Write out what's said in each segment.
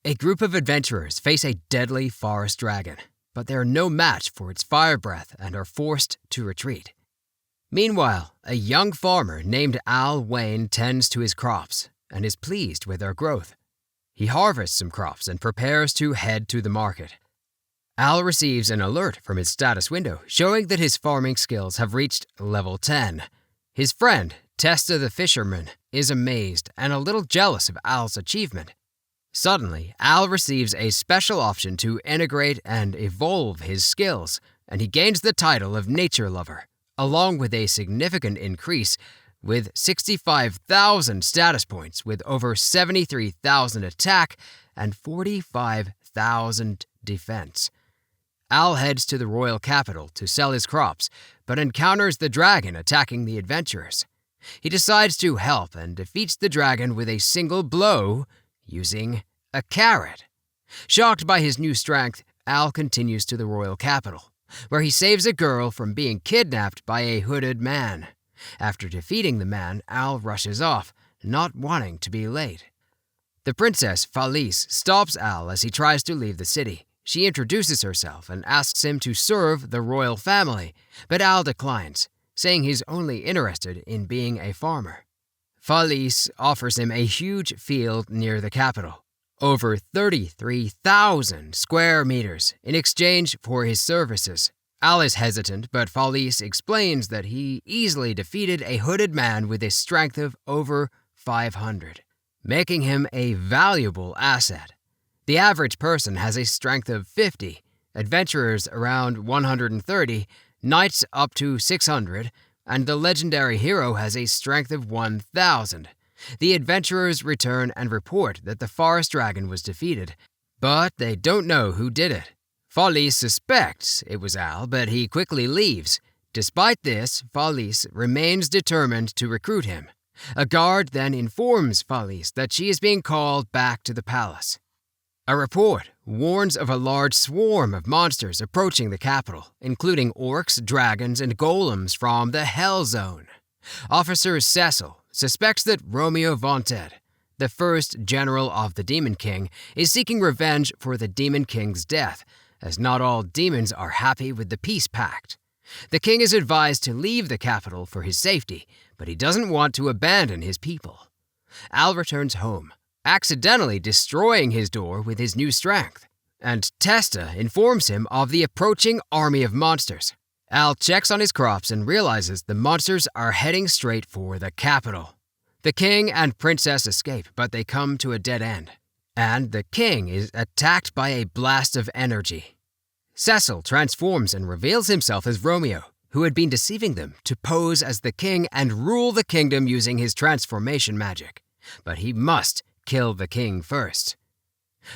A group of adventurers face a deadly forest dragon, but they are no match for its fire breath and are forced to retreat. Meanwhile, a young farmer named Al Wayne tends to his crops and is pleased with their growth. He harvests some crops and prepares to head to the market. Al receives an alert from his status window showing that his farming skills have reached level 10. His friend, Testa the fisherman, is amazed and a little jealous of Al's achievement. Suddenly, Al receives a special option to integrate and evolve his skills, and he gains the title of Nature Lover, along with a significant increase with 65,000 status points with over 73,000 attack and 45,000 defense. Al heads to the royal capital to sell his crops, but encounters the dragon attacking the adventurers. He decides to help and defeats the dragon with a single blow using a carrot. Shocked by his new strength, Al continues to the royal capital, where he saves a girl from being kidnapped by a hooded man. After defeating the man, Al rushes off, not wanting to be late. The princess, Felice, stops Al as he tries to leave the city. She introduces herself and asks him to serve the royal family, but Al declines, saying he's only interested in being a farmer. Felice offers him a huge field near the capital, over 33,000 square meters, in exchange for his services. Al is hesitant, but Felice explains that he easily defeated a hooded man with a strength of over 500, making him a valuable asset. The average person has a strength of 50, adventurers around 130, knights up to 600, and the legendary hero has a strength of 1,000. The adventurers return and report that the forest dragon was defeated, but they don't know who did it. Felice suspects it was Al, but he quickly leaves. Despite this, Felice remains determined to recruit him. A guard then informs Felice that she is being called back to the palace. A report warns of a large swarm of monsters approaching the capital, including orcs, dragons, and golems from the Hell Zone. Officer Cecil suspects that Romeo Vonted, the first general of the Demon King, is seeking revenge for the Demon King's death, as not all demons are happy with the peace pact. The king is advised to leave the capital for his safety, but he doesn't want to abandon his people. Al returns home, accidentally destroying his door with his new strength, and Testa informs him of the approaching army of monsters. Al checks on his crops and realizes the monsters are heading straight for the capital. The king and princess escape, but they come to a dead end, and the king is attacked by a blast of energy. Cecil transforms and reveals himself as Romeo, who had been deceiving them to pose as the king and rule the kingdom using his transformation magic. But he must kill the king first.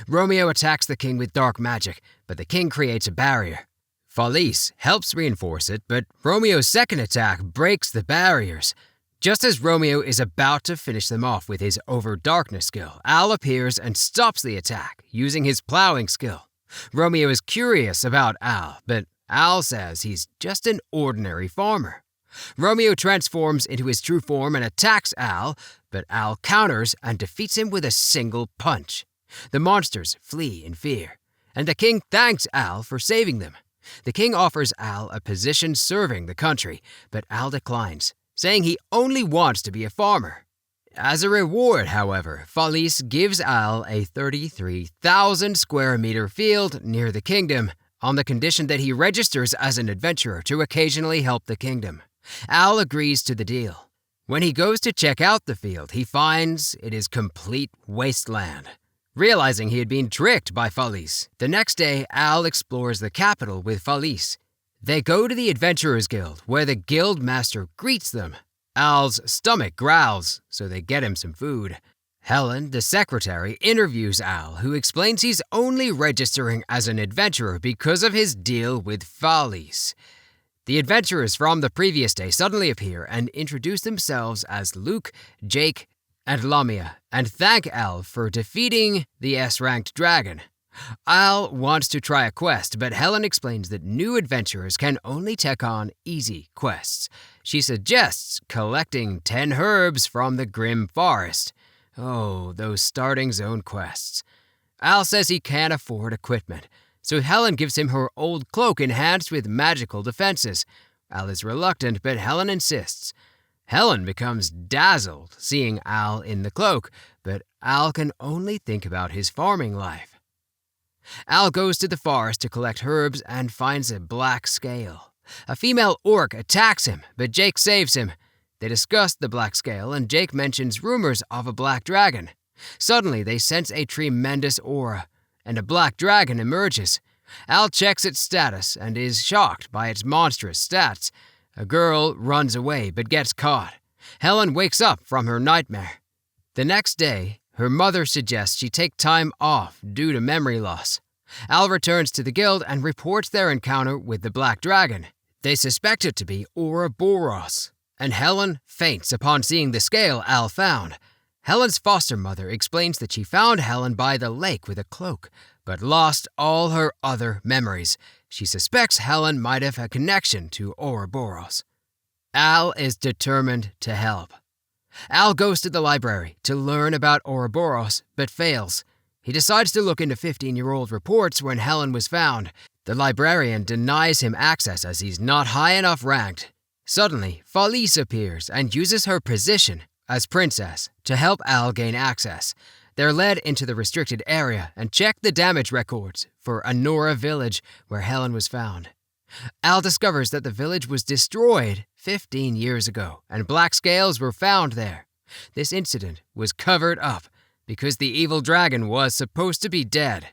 Romeo attacks the king with dark magic, but the king creates a barrier. Felice helps reinforce it, but Romeo's second attack breaks the barriers. Just as Romeo is about to finish them off with his over-darkness skill, Al appears and stops the attack using his plowing skill. Romeo is curious about Al, but Al says he's just an ordinary farmer. Romeo transforms into his true form and attacks Al, but Al counters and defeats him with a single punch. The monsters flee in fear, and the king thanks Al for saving them. The king offers Al a position serving the country, but Al declines, saying he only wants to be a farmer. As a reward, however, Felice gives Al a 33,000 square meter field near the kingdom, on the condition that he registers as an adventurer to occasionally help the kingdom. Al agrees to the deal. When he goes to check out the field, he finds it is complete wasteland. Realizing he had been tricked by Felice, the next day Al explores the capital with Felice. They go to the Adventurers Guild, where the guild master greets them. Al's stomach growls, so they get him some food. Helen, the secretary, interviews Al, who explains he's only registering as an adventurer because of his deal with Felice. The adventurers from the previous day suddenly appear and introduce themselves as Luke, Jake, and Lamia, and thank Al for defeating the S-ranked dragon. Al wants to try a quest, but Helen explains that new adventurers can only take on easy quests. She suggests collecting 10 herbs from the Grim Forest. Oh, those starting zone quests. Al says he can't afford equipment, so Helen gives him her old cloak enhanced with magical defenses. Al is reluctant, but Helen insists. Helen becomes dazzled seeing Al in the cloak, but Al can only think about his farming life. Al goes to the forest to collect herbs and finds a black scale. A female orc attacks him, but Jake saves him. They discuss the black scale, and Jake mentions rumors of a black dragon. Suddenly, they sense a tremendous aura, and a black dragon emerges. Al checks its status and is shocked by its monstrous stats. A girl runs away but gets caught. Helen wakes up from her nightmare. The next day, her mother suggests she take time off due to memory loss. Al returns to the guild and reports their encounter with the black dragon. They suspect it to be Ouroboros, and Helen faints upon seeing the scale Al found. Helen's foster mother explains that she found Helen by the lake with a cloak, but lost all her other memories. She suspects Helen might have a connection to Ouroboros. Al is determined to help. Al goes to the library to learn about Ouroboros, but fails. He decides to look into 15-year-old reports when Helen was found. The librarian denies him access as he's not high enough ranked. Suddenly, Felice appears and uses her position as princess to help Al gain access. They're led into the restricted area and check the damage records for Anora Village, where Helen was found. Al discovers that the village was destroyed 15 years ago, and black scales were found there. This incident was covered up because the evil dragon was supposed to be dead.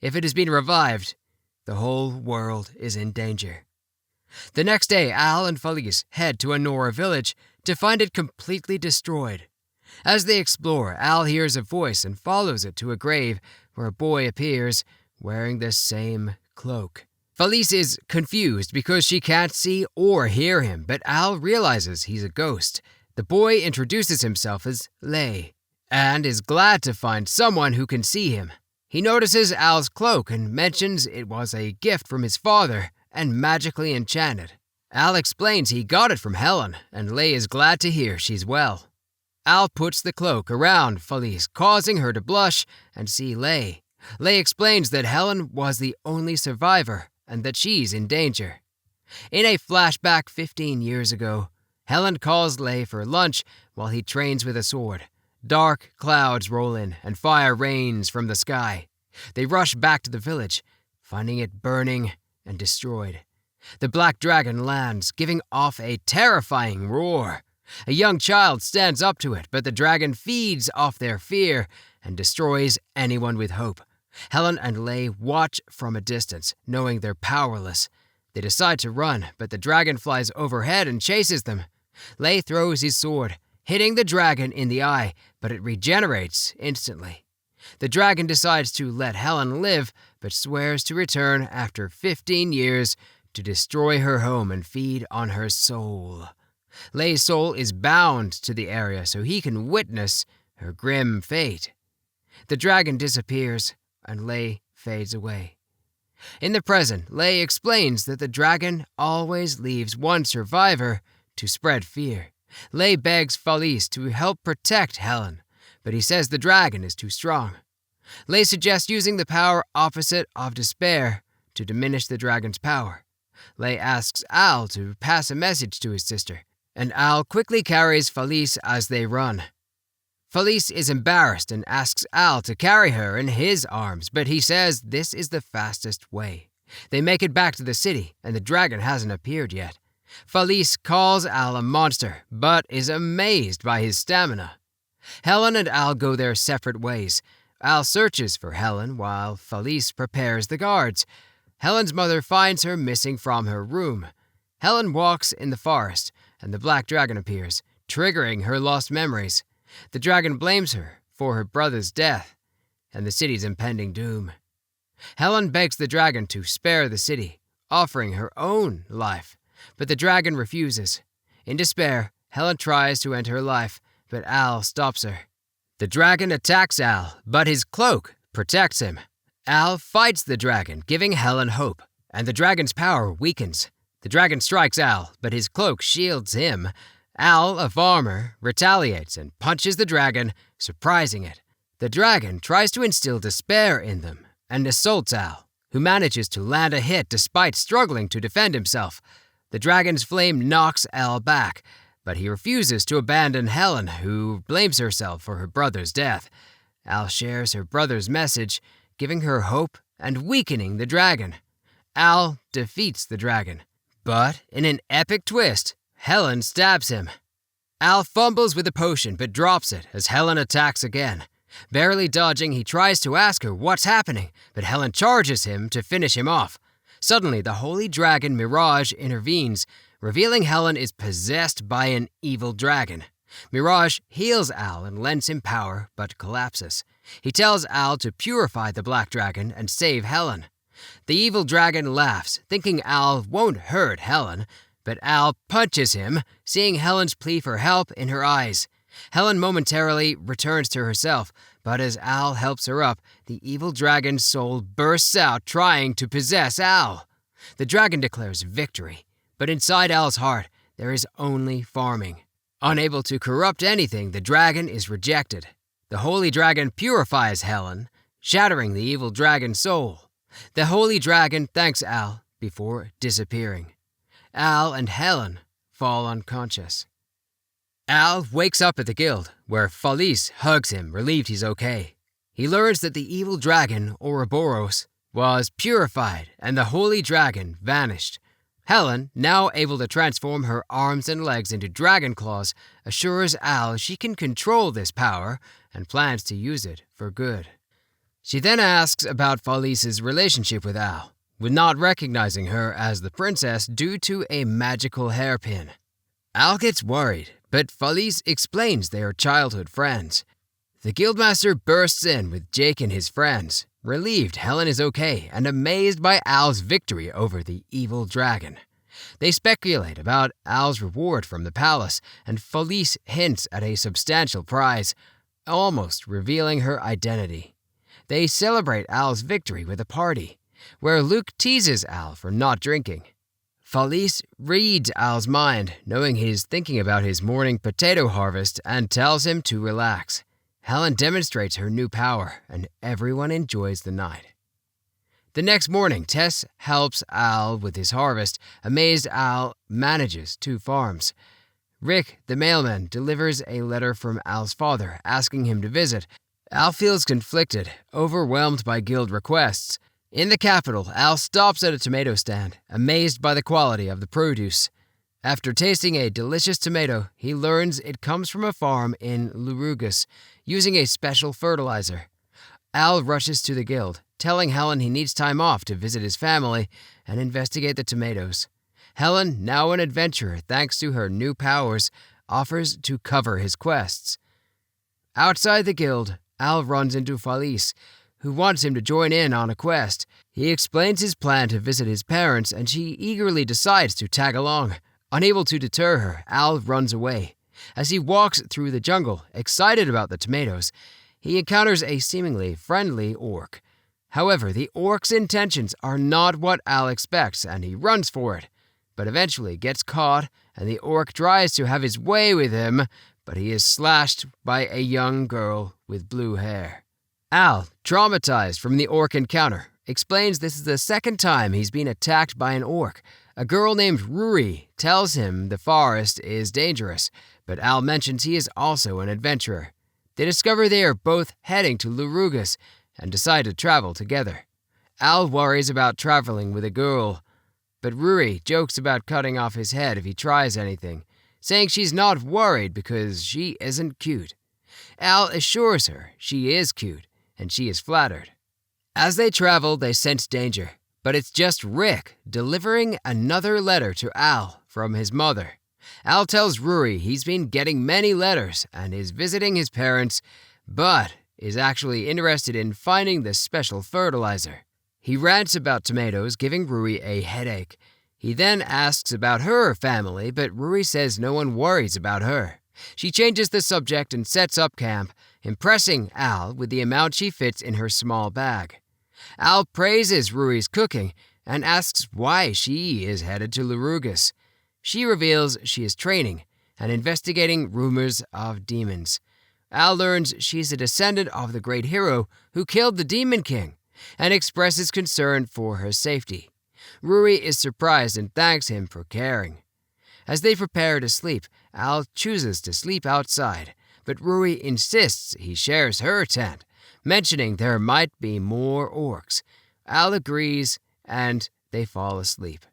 If it has been revived, the whole world is in danger. The next day, Al and Felice head to Anora Village to find it completely destroyed. As they explore, Al hears a voice and follows it to a grave where a boy appears wearing the same cloak. Felice is confused because she can't see or hear him, but Al realizes he's a ghost. The boy introduces himself as Lay and is glad to find someone who can see him. He notices Al's cloak and mentions it was a gift from his father and magically enchanted. Al explains he got it from Helen, and Lay is glad to hear she's well. Al puts the cloak around Felice, causing her to blush and see Lay. Lay explains that Helen was the only survivor and that she's in danger. In a flashback 15 years ago, Helen calls Lay for lunch while he trains with a sword. Dark clouds roll in and fire rains from the sky. They rush back to the village, finding it burning and destroyed. The black dragon lands, giving off a terrifying roar. A young child stands up to it, but the dragon feeds off their fear and destroys anyone with hope. Helen and Lay watch from a distance, knowing they're powerless. They decide to run, but the dragon flies overhead and chases them. Lay throws his sword, hitting the dragon in the eye, but it regenerates instantly. The dragon decides to let Helen live, but swears to return after 15 years to destroy her home and feed on her soul. Lay's soul is bound to the area so he can witness her grim fate. The dragon disappears, and Lay fades away. In the present, Lay explains that the dragon always leaves one survivor to spread fear. Lay begs Felice to help protect Helen, but he says the dragon is too strong. Lay suggests using the power opposite of despair to diminish the dragon's power. Lay asks Al to pass a message to his sister, and Al quickly carries Felice as they run. Felice is embarrassed and asks Al to carry her in his arms, but he says this is the fastest way. They make it back to the city, and the dragon hasn't appeared yet. Felice calls Al a monster, but is amazed by his stamina. Helen and Al go their separate ways. Al searches for Helen while Felice prepares the guards. Helen's mother finds her missing from her room. Helen walks in the forest, and the black dragon appears, triggering her lost memories. The dragon blames her for her brother's death and the city's impending doom. Helen begs the dragon to spare the city, offering her own life, but the dragon refuses. In despair, Helen tries to end her life, but Al stops her. The dragon attacks Al, but his cloak protects him. Al fights the dragon, giving Helen hope, and the dragon's power weakens. The dragon strikes Al, but his cloak shields him. Al, a farmer, retaliates and punches the dragon, surprising it. The dragon tries to instill despair in them and assaults Al, who manages to land a hit despite struggling to defend himself. The dragon's flame knocks Al back, but he refuses to abandon Helen, who blames herself for her brother's death. Al shares her brother's message, giving her hope and weakening the dragon. Al defeats the dragon, but in an epic twist, Helen stabs him. Al fumbles with the potion but drops it as Helen attacks again. Barely dodging, he tries to ask her what's happening, but Helen charges him to finish him off. Suddenly, the holy dragon Mirage intervenes, revealing Helen is possessed by an evil dragon. Mirage heals Al and lends him power, but collapses. He tells Al to purify the black dragon and save Helen. The evil dragon laughs, thinking Al won't hurt Helen, but Al punches him, seeing Helen's plea for help in her eyes. Helen momentarily returns to herself, but as Al helps her up, the evil dragon's soul bursts out trying to possess Al. The dragon declares victory, but inside Al's heart, there is only farming. Unable to corrupt anything, the dragon is rejected. The holy dragon purifies Helen, shattering the evil dragon's soul. The holy dragon thanks Al before disappearing. Al and Helen fall unconscious. Al wakes up at the guild, where Felice hugs him, relieved he's okay. He learns that the evil dragon, Ouroboros, was purified and the holy dragon vanished. Helen, now able to transform her arms and legs into dragon claws, assures Al she can control this power and plans to use it for good. She then asks about Felice's relationship with Al, with not recognizing her as the princess due to a magical hairpin. Al gets worried, but Felice explains they are childhood friends. The guildmaster bursts in with Jake and his friends, relieved Helen is okay and amazed by Al's victory over the evil dragon. They speculate about Al's reward from the palace, and Felice hints at a substantial prize, almost revealing her identity. They celebrate Al's victory with a party, where Luke teases Al for not drinking. Felice reads Al's mind, knowing he's thinking about his morning potato harvest, and tells him to relax. Helen demonstrates her new power, and everyone enjoys the night. The next morning, Tess helps Al with his harvest. Amazed, Al manages 2 farms. Rick, the mailman, delivers a letter from Al's father, asking him to visit. Al feels conflicted, overwhelmed by guild requests. In the capital, Al stops at a tomato stand, amazed by the quality of the produce. After tasting a delicious tomato, he learns it comes from a farm in Lurugus, using a special fertilizer. Al rushes to the guild, telling Helen he needs time off to visit his family and investigate the tomatoes. Helen, now an adventurer thanks to her new powers, offers to cover his quests. Outside the guild, Al runs into Felice, who wants him to join in on a quest. He explains his plan to visit his parents, and she eagerly decides to tag along. Unable to deter her, Al runs away. As he walks through the jungle, excited about the tomatoes, he encounters a seemingly friendly orc. However, the orc's intentions are not what Al expects, and he runs for it, but eventually gets caught, and the orc tries to have his way with him, but he is slashed by a young girl with blue hair. Al, traumatized from the orc encounter, explains this is the second time he's been attacked by an orc. A girl named Ruri tells him the forest is dangerous, but Al mentions he is also an adventurer. They discover they are both heading to Lurugus and decide to travel together. Al worries about traveling with a girl, but Ruri jokes about cutting off his head if he tries anything, saying she's not worried because she isn't cute. Al assures her she is cute, and she is flattered. As they travel, they sense danger, but it's just Rick delivering another letter to Al from his mother. Al tells Ruri he's been getting many letters and is visiting his parents, but is actually interested in finding the special fertilizer. He rants about tomatoes, giving Ruri a headache. He then asks about her family, but Ruri says no one worries about her. She changes the subject and sets up camp, impressing Al with the amount she fits in her small bag. Al praises Ruri's cooking and asks why she is headed to Lurugus. She reveals she is training and investigating rumors of demons. Al learns she's a descendant of the great hero who killed the Demon King and expresses concern for her safety. Ruri is surprised and thanks him for caring. As they prepare to sleep, Al chooses to sleep outside, but Ruri insists he shares her tent, mentioning there might be more orcs. Al agrees, and they fall asleep.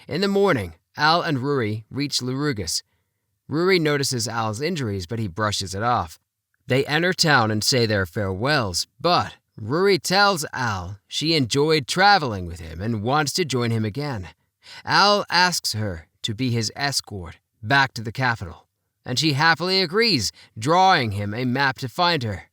In the morning, Al and Ruri reach Larugus. Ruri notices Al's injuries, but he brushes it off. They enter town and say their farewells, but Ruri tells Al she enjoyed traveling with him and wants to join him again. Al asks her to be his escort back to the capital, and she happily agrees, drawing him a map to find her.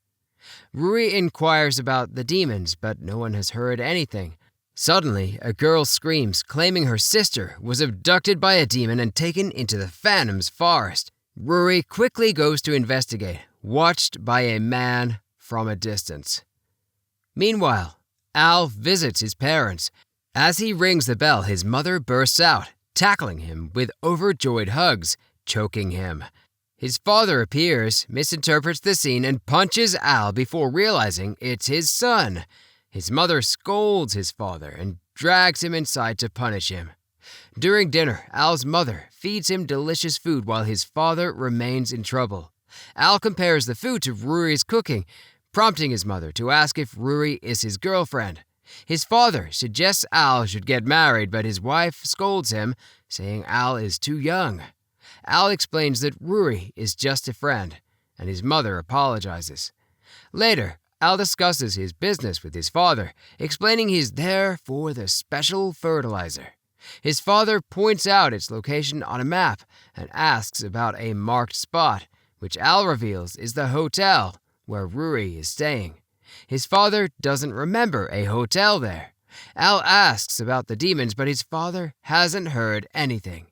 Ruri inquires about the demons, but no one has heard anything. Suddenly, a girl screams, claiming her sister was abducted by a demon and taken into the Phantom's forest. Ruri quickly goes to investigate, watched by a man from a distance. Meanwhile, Al visits his parents. As he rings the bell, his mother bursts out, tackling him with overjoyed hugs, choking him. His father appears, misinterprets the scene, and punches Al before realizing it's his son. His mother scolds his father and drags him inside to punish him. During dinner, Al's mother feeds him delicious food while his father remains in trouble. Al compares the food to Ruri's cooking, prompting his mother to ask if Ruri is his girlfriend. His father suggests Al should get married, but his wife scolds him, saying Al is too young. Al explains that Ruri is just a friend, and his mother apologizes. Later, Al discusses his business with his father, explaining he's there for the special fertilizer. His father points out its location on a map and asks about a marked spot, which Al reveals is the hotel where Ruri is staying. His father doesn't remember a hotel there. Al asks about the demons, but his father hasn't heard anything.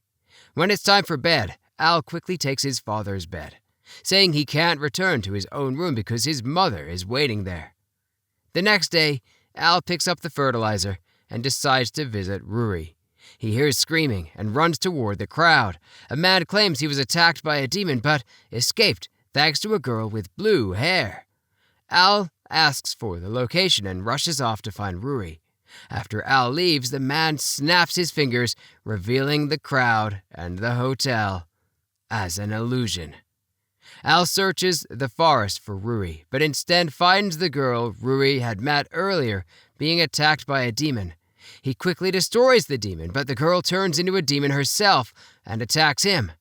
When it's time for bed, Al quickly takes his father's bed, saying he can't return to his own room because his mother is waiting there. The next day, Al picks up the fertilizer and decides to visit Ruri. He hears screaming and runs toward the crowd. A man claims he was attacked by a demon but escaped thanks to a girl with blue hair. Al asks for the location and rushes off to find Ruri. After Al leaves, the man snaps his fingers, revealing the crowd and the hotel as an illusion. Al searches the forest for Ruri, but instead finds the girl Ruri had met earlier being attacked by a demon. He quickly destroys the demon, but the girl turns into a demon herself and attacks him.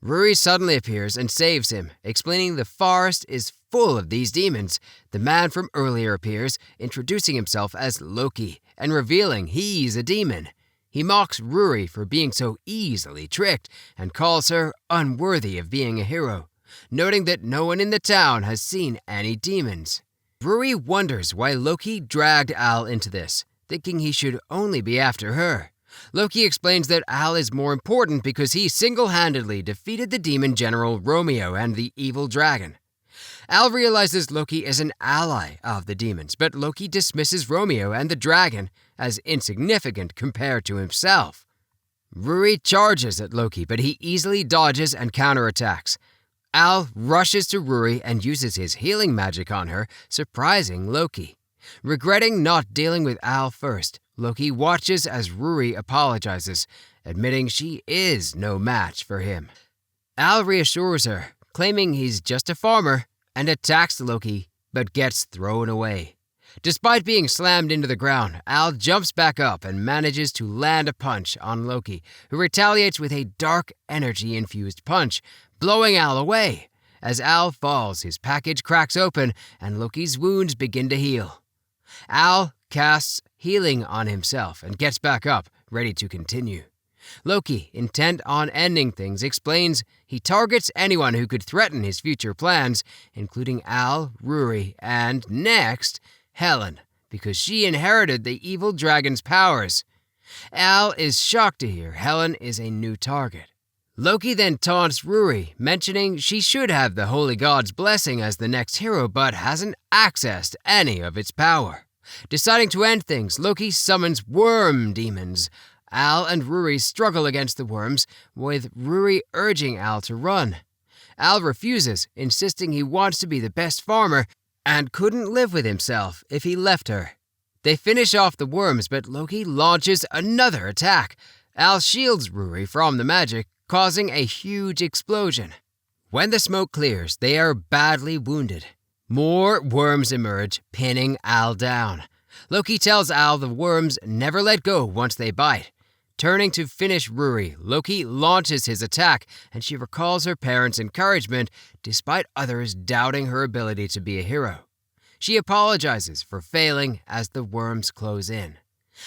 Ruri suddenly appears and saves him, explaining the forest is full of these demons. The man from earlier appears, introducing himself as Loki and revealing he's a demon. He mocks Ruri for being so easily tricked and calls her unworthy of being a hero, noting that no one in the town has seen any demons. Ruri wonders why Loki dragged Al into this, thinking he should only be after her. Loki explains that Al is more important because he single-handedly defeated the demon general Romeo and the evil dragon. Al realizes Loki is an ally of the demons, but Loki dismisses Romeo and the dragon as insignificant compared to himself. Ruri charges at Loki, but he easily dodges and counterattacks. Al rushes to Ruri and uses his healing magic on her, surprising Loki. Regretting not dealing with Al first, Loki watches as Ruri apologizes, admitting she is no match for him. Al reassures her, claiming he's just a farmer, and attacks Loki, but gets thrown away. Despite being slammed into the ground, Al jumps back up and manages to land a punch on Loki, who retaliates with a dark energy-infused punch, blowing Al away. As Al falls, his package cracks open, and Loki's wounds begin to heal. Al casts healing on himself and gets back up, ready to continue. Loki, intent on ending things, explains he targets anyone who could threaten his future plans, including Al, Ruri, and, next, Helen, because she inherited the evil dragon's powers. Al is shocked to hear Helen is a new target. Loki then taunts Ruri, mentioning she should have the holy god's blessing as the next hero but hasn't accessed any of its power. Deciding to end things, Loki summons worm demons. Al and Ruri struggle against the worms, with Ruri urging Al to run. Al refuses, insisting he wants to be the best farmer and couldn't live with himself if he left her. They finish off the worms, but Loki launches another attack. Al shields Ruri from the magic, causing a huge explosion. When the smoke clears, they are badly wounded. More worms emerge, pinning Al down. Loki tells Al the worms never let go once they bite. Turning to finish Ruri, Loki launches his attack, and she recalls her parents' encouragement despite others doubting her ability to be a hero. She apologizes for failing as the worms close in.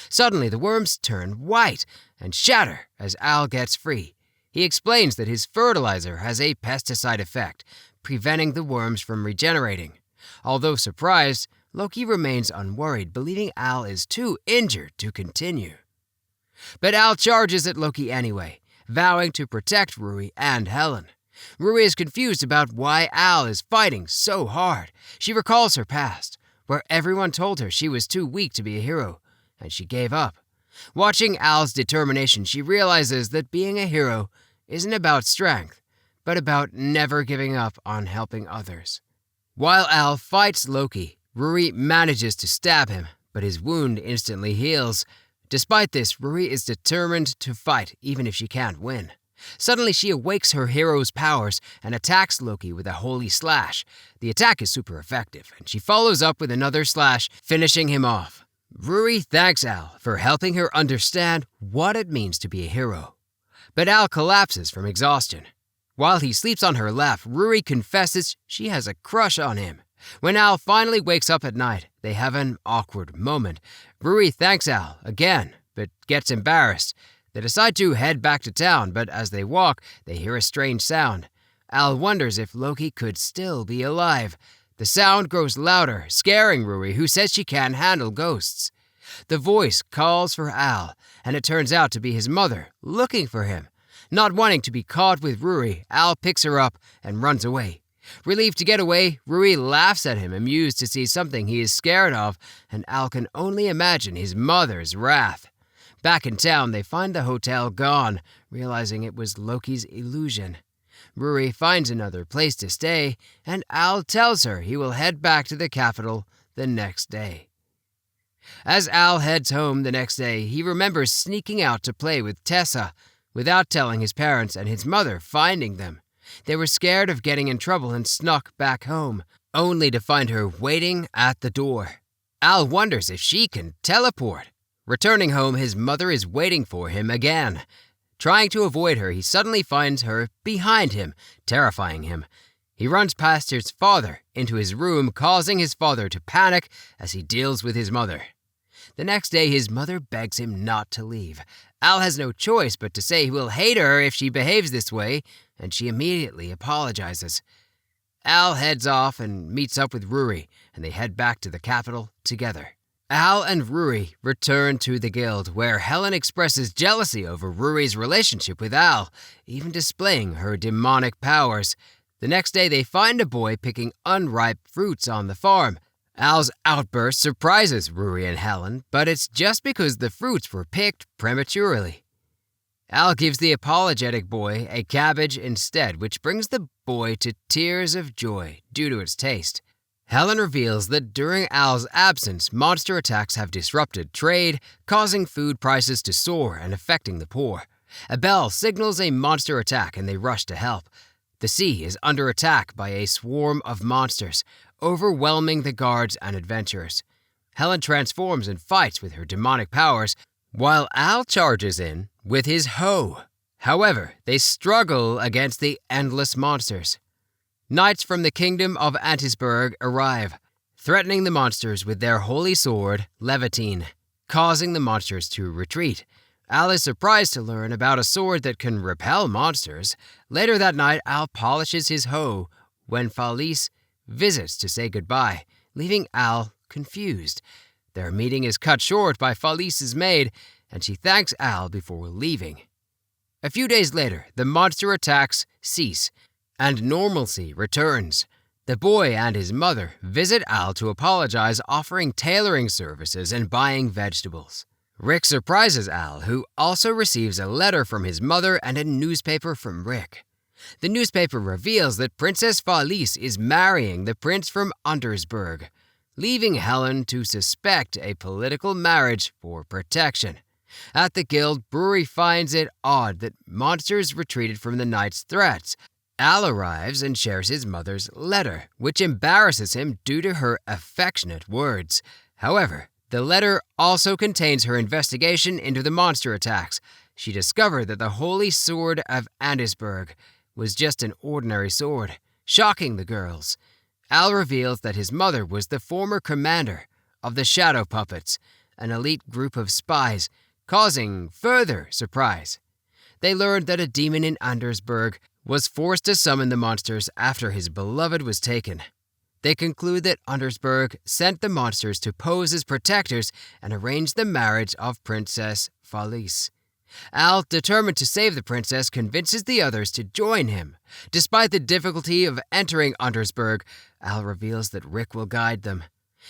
Suddenly, the worms turn white and shatter as Al gets free. He explains that his fertilizer has a pesticide effect, preventing the worms from regenerating. Although surprised, Loki remains unworried, believing Al is too injured to continue. But Al charges at Loki anyway, vowing to protect Ruri and Helen. Ruri is confused about why Al is fighting so hard. She recalls her past, where everyone told her she was too weak to be a hero, and she gave up. Watching Al's determination, she realizes that being a hero isn't about strength, but about never giving up on helping others. While Al fights Loki, Ruri manages to stab him, but his wound instantly heals. Despite this, Ruri is determined to fight even if she can't win. Suddenly, she awakes her hero's powers and attacks Loki with a holy slash. The attack is super effective, and she follows up with another slash, finishing him off. Ruri thanks Al for helping her understand what it means to be a hero. But Al collapses from exhaustion. While he sleeps on her lap, Ruri confesses she has a crush on him. When Al finally wakes up at night, they have an awkward moment. Ruri thanks Al again, but gets embarrassed. They decide to head back to town, but as they walk, they hear a strange sound. Al wonders if Loki could still be alive. The sound grows louder, scaring Ruri, who says she can't handle ghosts. The voice calls for Al, and it turns out to be his mother, looking for him. Not wanting to be caught with Ruri, Al picks her up and runs away. Relieved to get away, Ruri laughs at him, amused to see something he is scared of, and Al can only imagine his mother's wrath. Back in town, they find the hotel gone, realizing it was Loki's illusion. Ruri finds another place to stay, and Al tells her he will head back to the capital the next day. As Al heads home the next day, he remembers sneaking out to play with Testa, without telling his parents and his mother finding them. They were scared of getting in trouble and snuck back home, only to find her waiting at the door. Al wonders if she can teleport. Returning home, his mother is waiting for him again. Trying to avoid her, he suddenly finds her behind him, terrifying him. He runs past his father into his room, causing his father to panic as he deals with his mother. The next day, his mother begs him not to leave. Al has no choice but to say he will hate her if she behaves this way, and she immediately apologizes. Al heads off and meets up with Ruri, and they head back to the capital together. Al and Ruri return to the guild, where Helen expresses jealousy over Ruri's relationship with Al, even displaying her demonic powers. The next day, they find a boy picking unripe fruits on the farm. Al's outburst surprises Ruri and Helen, but it's just because the fruits were picked prematurely. Al gives the apologetic boy a cabbage instead, which brings the boy to tears of joy due to its taste. Helen reveals that during Al's absence, monster attacks have disrupted trade, causing food prices to soar and affecting the poor. A bell signals a monster attack and they rush to help. The sea is under attack by a swarm of monsters, overwhelming the guards and adventurers. Helen transforms and fights with her demonic powers, while Al charges in with his hoe. However, they struggle against the endless monsters. Knights from the kingdom of Antisburg arrive, threatening the monsters with their holy sword, Levitine, causing the monsters to retreat. Al is surprised to learn about a sword that can repel monsters. Later that night, Al polishes his hoe when Felice visits to say goodbye, leaving Al confused. Their meeting is cut short by Felice's maid, and she thanks Al before leaving. A few days later, the monster attacks cease, and normalcy returns. The boy and his mother visit Al to apologize, offering tailoring services and buying vegetables. Rick surprises Al, who also receives a letter from his mother and a newspaper from Rick. The newspaper reveals that Princess Falice is marrying the prince from Untersberg, leaving Helen to suspect a political marriage for protection. At the guild, Brewery finds it odd that monsters retreated from the knight's threats. Al arrives and shares his mother's letter, which embarrasses him due to her affectionate words. However, the letter also contains her investigation into the monster attacks. She discovered that the Holy Sword of Andesberg was just an ordinary sword, shocking the girls. Al reveals that his mother was the former commander of the Shadow Puppets, an elite group of spies, causing further surprise. They learned that a demon in Andesberg was forced to summon the monsters after his beloved was taken. They conclude that Undersberg sent the monsters to pose as protectors and arrange the marriage of Princess Falice. Al, determined to save the princess, convinces the others to join him. Despite the difficulty of entering Undersberg, Al reveals that Rick will guide them.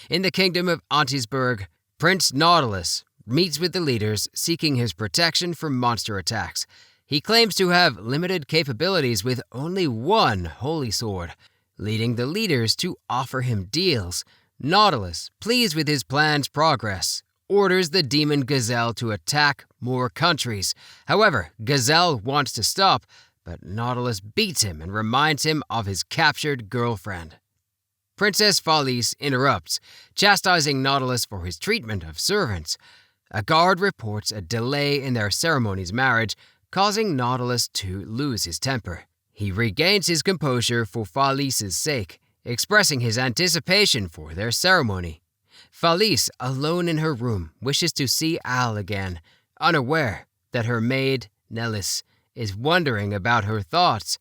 In the kingdom of Antisberg, Prince Nautilus meets with the leaders, seeking his protection from monster attacks. He claims to have limited capabilities with only one holy sword, leading the leaders to offer him deals. Nautilus, pleased with his plan's progress, orders the demon Gazelle to attack more countries. However, Gazelle wants to stop, but Nautilus beats him and reminds him of his captured girlfriend. Princess Falice interrupts, chastising Nautilus for his treatment of servants. A guard reports a delay in their ceremony's marriage, causing Nautilus to lose his temper. He regains his composure for Falice's sake, expressing his anticipation for their ceremony. Falice, alone in her room, wishes to see Al again, unaware that her maid, Nellis, is wondering about her thoughts.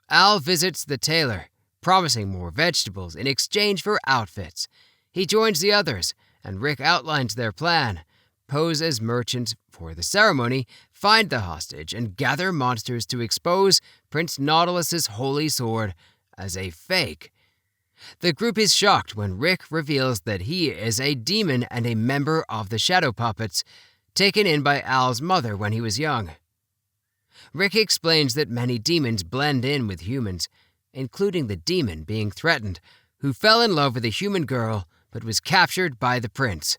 Al visits the tailor, promising more vegetables in exchange for outfits. He joins the others, and Rick outlines their plan: pose as merchants for the ceremony, find the hostage, and gather monsters to expose Prince Nautilus's holy sword as a fake. The group is shocked when Rick reveals that he is a demon and a member of the Shadow Puppets, taken in by Al's mother when he was young. Rick explains that many demons blend in with humans, including the demon being threatened, who fell in love with a human girl but was captured by the prince.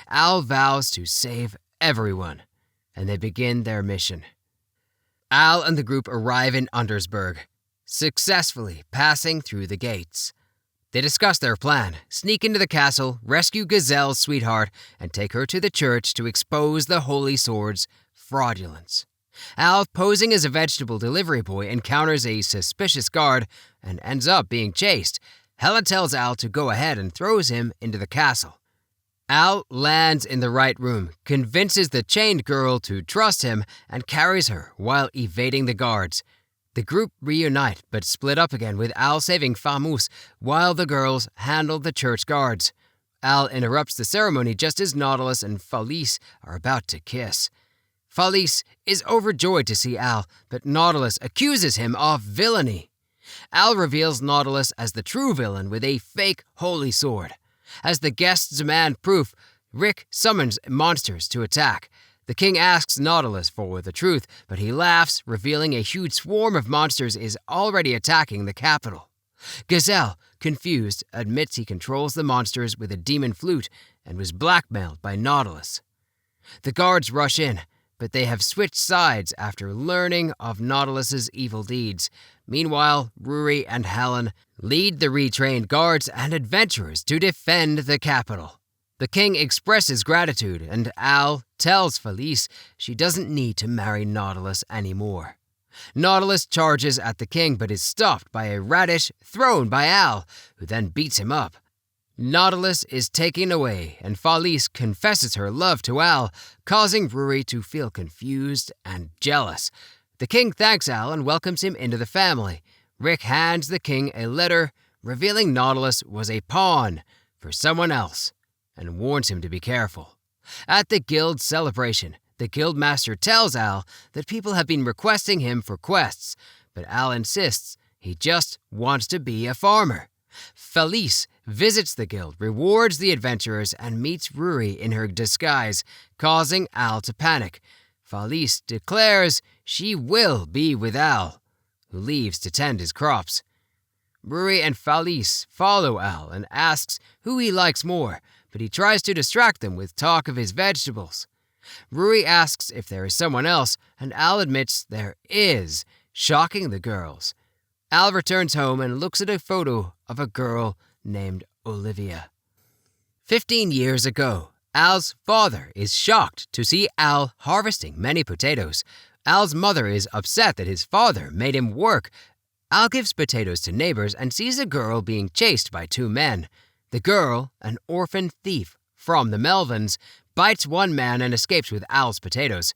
Al vows to save everyone, and they begin their mission. Al and the group arrive in Undersberg, successfully passing through the gates. They discuss their plan, sneak into the castle, rescue Gazelle's sweetheart, and take her to the church to expose the Holy Sword's fraudulence. Al, posing as a vegetable delivery boy, encounters a suspicious guard and ends up being chased. Helen tells Al to go ahead and throws him into the castle. Al lands in the right room, convinces the chained girl to trust him, and carries her while evading the guards. The group reunite, but split up again, with Al saving Famous while the girls handle the church guards. Al interrupts the ceremony just as Nautilus and Falice are about to kiss. Falice is overjoyed to see Al, but Nautilus accuses him of villainy. Al reveals Nautilus as the true villain with a fake holy sword. As the guests demand proof, Rick summons monsters to attack. The king asks Nautilus for the truth, but he laughs, revealing a huge swarm of monsters is already attacking the capital. Gazelle, confused, admits he controls the monsters with a demon flute and was blackmailed by Nautilus. The guards rush in, but they have switched sides after learning of Nautilus's evil deeds. Meanwhile, Ruri and Helen lead the retrained guards and adventurers to defend the capital. The king expresses gratitude, and Al tells Falice she doesn't need to marry Nautilus anymore. Nautilus charges at the king but is stopped by a radish thrown by Al, who then beats him up. Nautilus is taken away, and Falice confesses her love to Al, causing Ruri to feel confused and jealous. The king thanks Al and welcomes him into the family. Rick hands the king a letter revealing Nautilus was a pawn for someone else, and warns him to be careful. At the guild celebration, the guildmaster tells Al that people have been requesting him for quests, but Al insists he just wants to be a farmer. Falice visits the guild, rewards the adventurers, and meets Ruri in her disguise, causing Al to panic. Falice declares she will be with Al. who leaves to tend his crops. Ruri and Felice follow Al and asks who he likes more, but he tries to distract them with talk of his vegetables. Ruri asks if there is someone else, and Al admits there is, shocking the girls. Al returns home and looks at a photo of a girl named Olivia. 15 years ago, Al's father is shocked to see Al harvesting many potatoes. Al's mother is upset that his father made him work. Al gives potatoes to neighbors and sees a girl being chased by two men. The girl, an orphan thief from the Melvins, bites one man and escapes with Al's potatoes.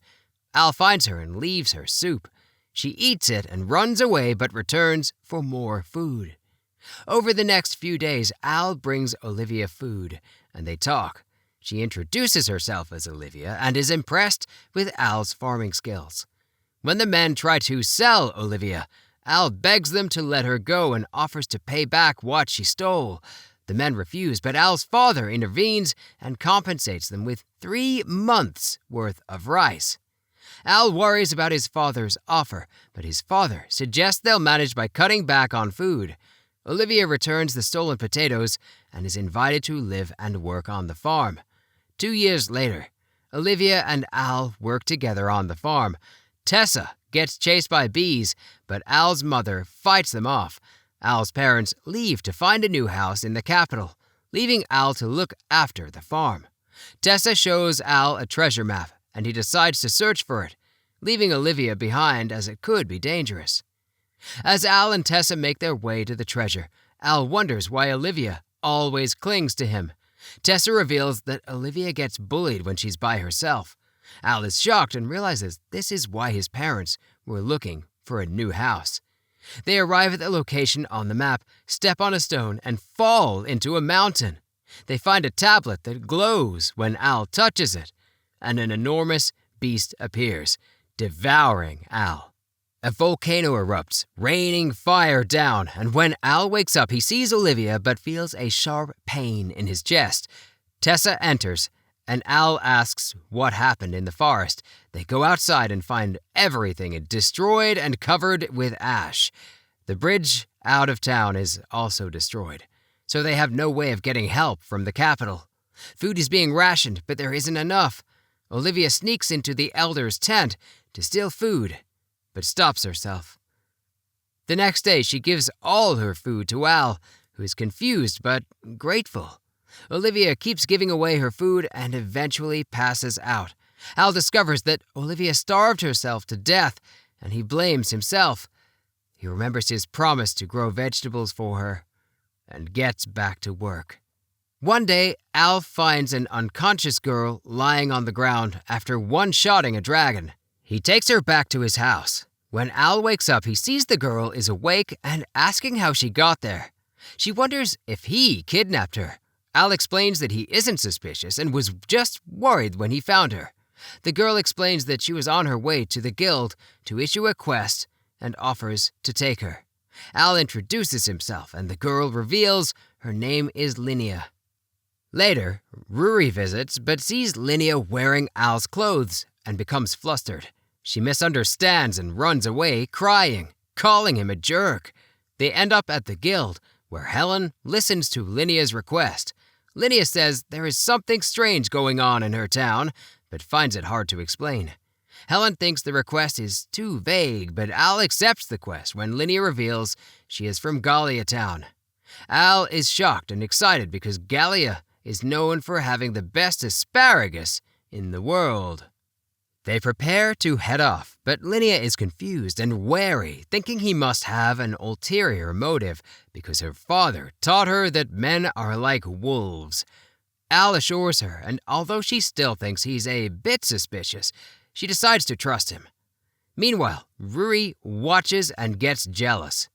Al finds her and leaves her soup. She eats it and runs away but returns for more food. Over the next few days, Al brings Olivia food, and they talk. She introduces herself as Olivia and is impressed with Al's farming skills. When the men try to sell Olivia, Al begs them to let her go and offers to pay back what she stole. The men refuse, but Al's father intervenes and compensates them with 3 months' worth of rice. Al worries about his father's offer, but his father suggests they'll manage by cutting back on food. Olivia returns the stolen potatoes and is invited to live and work on the farm. 2 years later, Olivia and Al work together on the farm. Testa gets chased by bees, but Al's mother fights them off. Al's parents leave to find a new house in the capital, leaving Al to look after the farm. Testa shows Al a treasure map, and he decides to search for it, leaving Olivia behind as it could be dangerous. As Al and Testa make their way to the treasure, Al wonders why Olivia always clings to him. Testa reveals that Olivia gets bullied when she's by herself. Al is shocked and realizes this is why his parents were looking for a new house. They arrive at the location on the map, step on a stone, and fall into a mountain. They find a tablet that glows when Al touches it, and an enormous beast appears, devouring Al. A volcano erupts, raining fire down, and when Al wakes up, he sees Olivia but feels a sharp pain in his chest. Testa enters, and Al asks what happened in the forest. They go outside and find everything destroyed and covered with ash. The bridge out of town is also destroyed, so they have no way of getting help from the capital. Food is being rationed, but there isn't enough. Olivia sneaks into the elder's tent to steal food, but stops herself. The next day, she gives all her food to Al, who is confused but grateful. Olivia keeps giving away her food and eventually passes out. Al discovers that Olivia starved herself to death, and he blames himself. He remembers his promise to grow vegetables for her and gets back to work. One day, Al finds an unconscious girl lying on the ground after one-shotting a dragon. He takes her back to his house. When Al wakes up, he sees the girl is awake and asking how she got there. She wonders if he kidnapped her. Al explains that he isn't suspicious and was just worried when he found her. The girl explains that she was on her way to the guild to issue a quest and offers to take her. Al introduces himself, and the girl reveals her name is Linnea. Later, Ruri visits but sees Linnea wearing Al's clothes and becomes flustered. She misunderstands and runs away, crying, calling him a jerk. They end up at the guild, where Helen listens to Linnea's request. Linnea says there is something strange going on in her town, but finds it hard to explain. Helen thinks the request is too vague, but Al accepts the quest when Linnea reveals she is from Gallia town. Al is shocked and excited because Gallia is known for having the best asparagus in the world. They prepare to head off, but Linnea is confused and wary, thinking he must have an ulterior motive because her father taught her that men are like wolves. Al assures her, and although she still thinks he's a bit suspicious, she decides to trust him. Meanwhile, Ruri watches and gets jealous.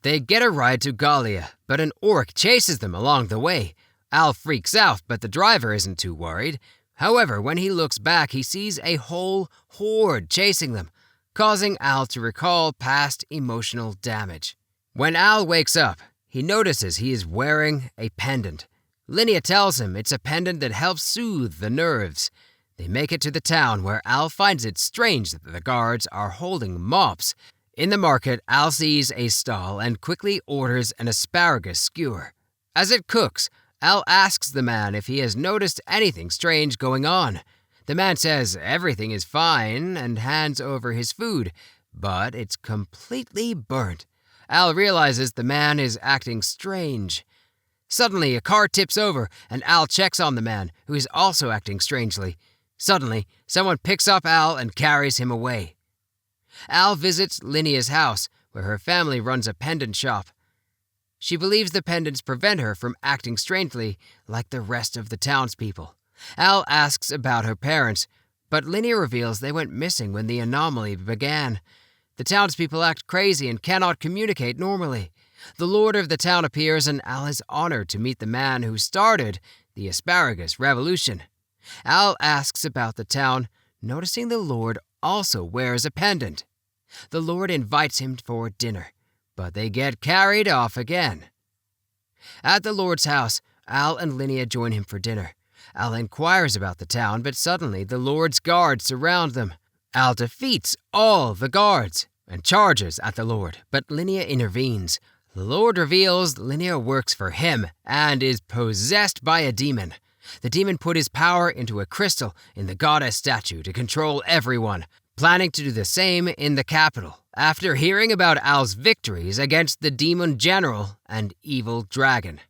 They get a ride to Gallia, but an orc chases them along the way. Al freaks out, but the driver isn't too worried. However, when he looks back, he sees a whole horde chasing them, causing Al to recall past emotional damage. When Al wakes up, he notices he is wearing a pendant. Linnea tells him it's a pendant that helps soothe the nerves. They make it to the town, where Al finds it strange that the guards are holding mops. In the market, Al sees a stall and quickly orders an asparagus skewer. As it cooks, Al asks the man if he has noticed anything strange going on. The man says everything is fine and hands over his food, but it's completely burnt. Al realizes the man is acting strange. Suddenly, a car tips over, and Al checks on the man, who is also acting strangely. Suddenly, someone picks up Al and carries him away. Al visits Linnea's house, where her family runs a pendant shop. She believes the pendants prevent her from acting strangely like the rest of the townspeople. Al asks about her parents, but Linnea reveals they went missing when the anomaly began. The townspeople act crazy and cannot communicate normally. The lord of the town appears, and Al is honored to meet the man who started the asparagus revolution. Al asks about the town, noticing the lord also wears a pendant. The lord invites him for dinner, but they get carried off again. At the lord's house, Al and Linnea join him for dinner. Al inquires about the town, but suddenly the lord's guards surround them. Al defeats all the guards and charges at the lord, but Linnea intervenes. The Lord reveals Linnea works for him and is possessed by a demon. The demon put his power into a crystal in the goddess statue to control everyone, planning to do the same in the capital. After hearing about Al's victories against the demon general and evil dragon,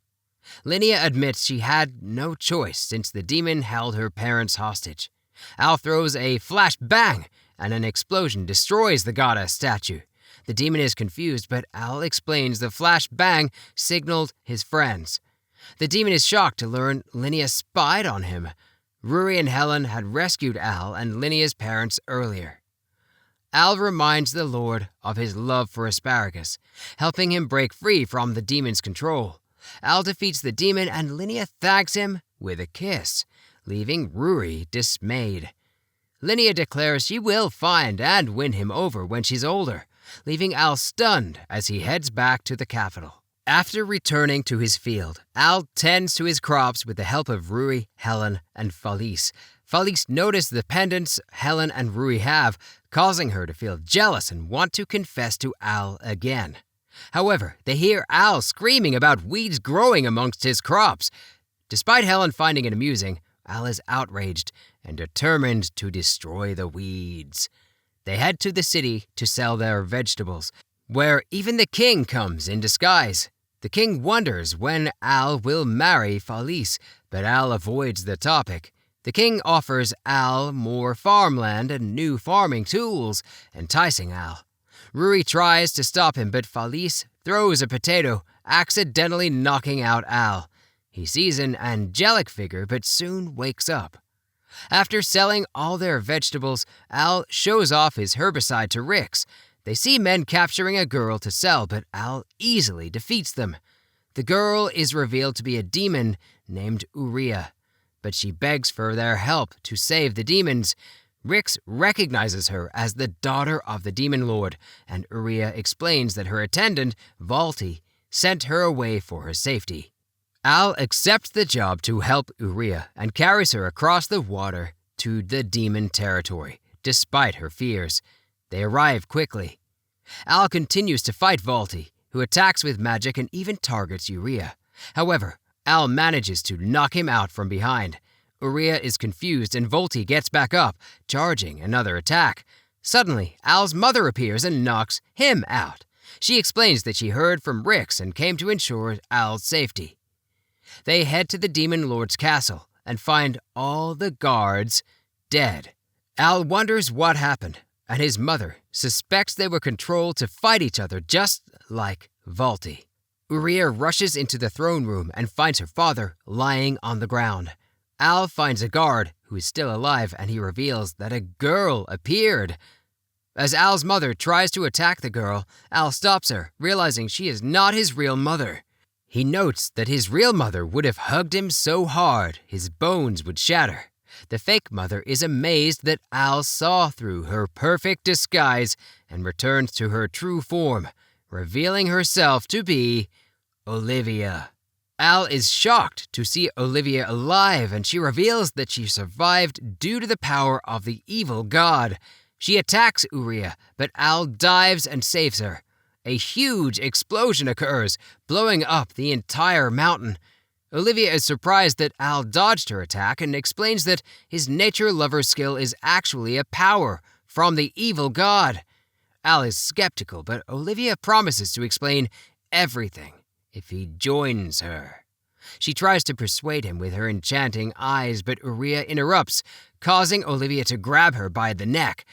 Linnea admits she had no choice since the demon held her parents hostage. Al throws a flash bang, and an explosion destroys the goddess statue. The demon is confused, but Al explains the flash bang signaled his friends. The demon is shocked to learn Linnea spied on him. Rory and Helen had rescued Al and Linnea's parents earlier. Al reminds the Lord of his love for asparagus, helping him break free from the demon's control. Al defeats the demon, and Linnea thanks him with a kiss, leaving Rory dismayed. Linnea declares she will find and win him over when she's older, leaving Al stunned as he heads back to the capital. After returning to his field, Al tends to his crops with the help of Rory, Helen, and Felice. Felice notices the pendants Helen and Rory have, causing her to feel jealous and want to confess to Al again. However, they hear Al screaming about weeds growing amongst his crops. Despite Helen finding it amusing, Al is outraged and determined to destroy the weeds. They head to the city to sell their vegetables, where even the king comes in disguise. The king wonders when Al will marry Felice, but Al avoids the topic. The king offers Al more farmland and new farming tools, enticing Al. Rory tries to stop him, but Felice throws a potato, accidentally knocking out Al. He sees an angelic figure, but soon wakes up. After selling all their vegetables, Al shows off his herbicide to Rix. They see men capturing a girl to sell, but Al easily defeats them. The girl is revealed to be a demon named Uriah, but she begs for their help to save the demons. Rix recognizes her as the daughter of the demon lord, and Uriah explains that her attendant, Valti, sent her away for her safety. Al accepts the job to help Uriah and carries her across the water to the demon territory, despite her fears. They arrive quickly. Al continues to fight Valti, who attacks with magic and even targets Uriah. However, Al manages to knock him out from behind. Uriah is confused and Valti gets back up, charging another attack. Suddenly, Al's mother appears and knocks him out. She explains that she heard from Rix and came to ensure Al's safety. They head to the demon lord's castle and find all the guards dead. Al wonders what happened, and his mother suspects they were controlled to fight each other just like Valti. Uriah rushes into the throne room and finds her father lying on the ground. Al finds a guard who is still alive, and he reveals that a girl appeared. As Al's mother tries to attack the girl, Al stops her, realizing she is not his real mother. He notes that his real mother would have hugged him so hard his bones would shatter. The fake mother is amazed that Al saw through her perfect disguise and returns to her true form, revealing herself to be Olivia. Al is shocked to see Olivia alive, and she reveals that she survived due to the power of the evil god. She attacks Uriah, but Al dives and saves her. A huge explosion occurs, blowing up the entire mountain. Olivia is surprised that Al dodged her attack and explains that his nature lover skill is actually a power from the evil god. Al is skeptical, but Olivia promises to explain everything if he joins her. She tries to persuade him with her enchanting eyes, but Uriah interrupts, causing Olivia to grab her by the neck.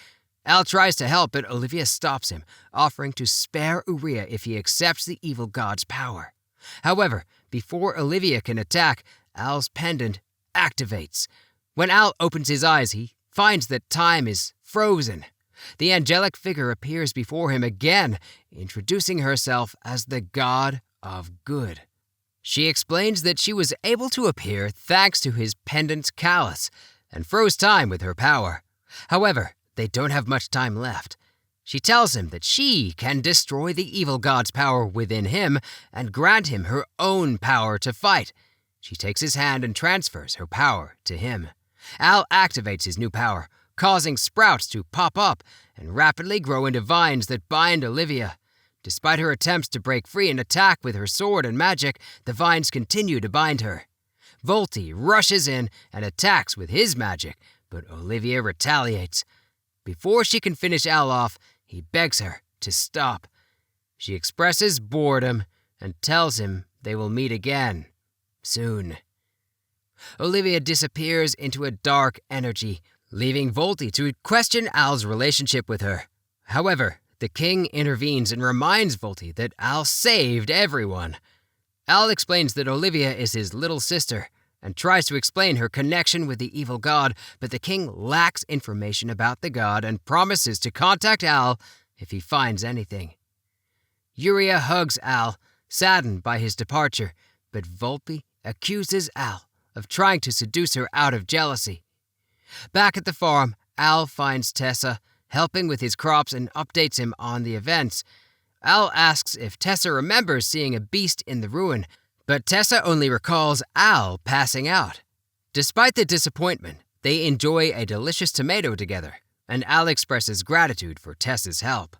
Al tries to help, but Olivia stops him, offering to spare Uriah if he accepts the evil god's power. However, before Olivia can attack, Al's pendant activates. When Al opens his eyes, he finds that time is frozen. The angelic figure appears before him again, introducing herself as the god of good. She explains that she was able to appear thanks to his pendant's callus and froze time with her power. However, they don't have much time left. She tells him that she can destroy the evil god's power within him and grant him her own power to fight. She takes his hand and transfers her power to him. Al activates his new power, causing sprouts to pop up and rapidly grow into vines that bind Olivia. Despite her attempts to break free and attack with her sword and magic, the vines continue to bind her. Volti rushes in and attacks with his magic, but Olivia retaliates. Before she can finish Al off, he begs her to stop. She expresses boredom and tells him they will meet again, soon. Olivia disappears into a dark energy, leaving Volti to question Al's relationship with her. However, the king intervenes and reminds Volti that Al saved everyone. Al explains that Olivia is his little sister and tries to explain her connection with the evil god, but the king lacks information about the god and promises to contact Al if he finds anything. Uriah hugs Al, saddened by his departure, but Volpi accuses Al of trying to seduce her out of jealousy. Back at the farm, Al finds Testa helping with his crops and updates him on the events. Al asks if Tessa remembers seeing a beast in the ruin, but Tessa only recalls Al passing out. Despite the disappointment, they enjoy a delicious tomato together, and Al expresses gratitude for Tessa's help.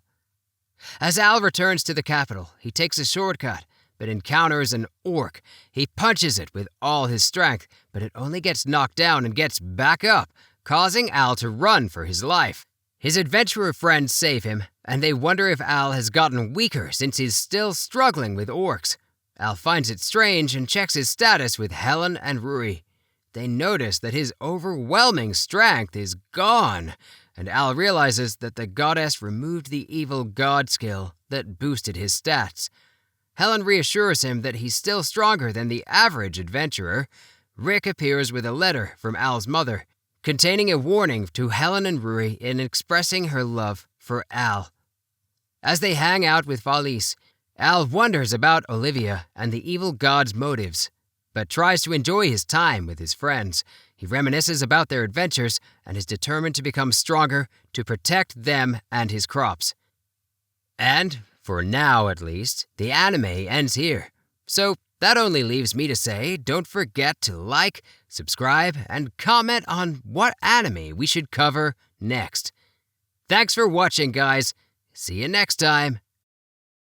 As Al returns to the capital, he takes a shortcut, but encounters an orc. He punches it with all his strength, but it only gets knocked down and gets back up, causing Al to run for his life. His adventurer friends save him, and they wonder if Al has gotten weaker since he's still struggling with orcs. Al finds it strange and checks his status with Helen and Rui. They notice that his overwhelming strength is gone, and Al realizes that the goddess removed the evil god skill that boosted his stats. Helen reassures him that he's still stronger than the average adventurer. Rick appears with a letter from Al's mother, containing a warning to Helen and Rui in expressing her love for Al. As they hang out with Felice, Al wonders about Olivia and the evil god's motives, but tries to enjoy his time with his friends. He reminisces about their adventures and is determined to become stronger to protect them and his crops. And, for now at least, the anime ends here. So that only leaves me to say, don't forget to like, subscribe, and comment on what anime we should cover next. Thanks for watching, guys. See you next time.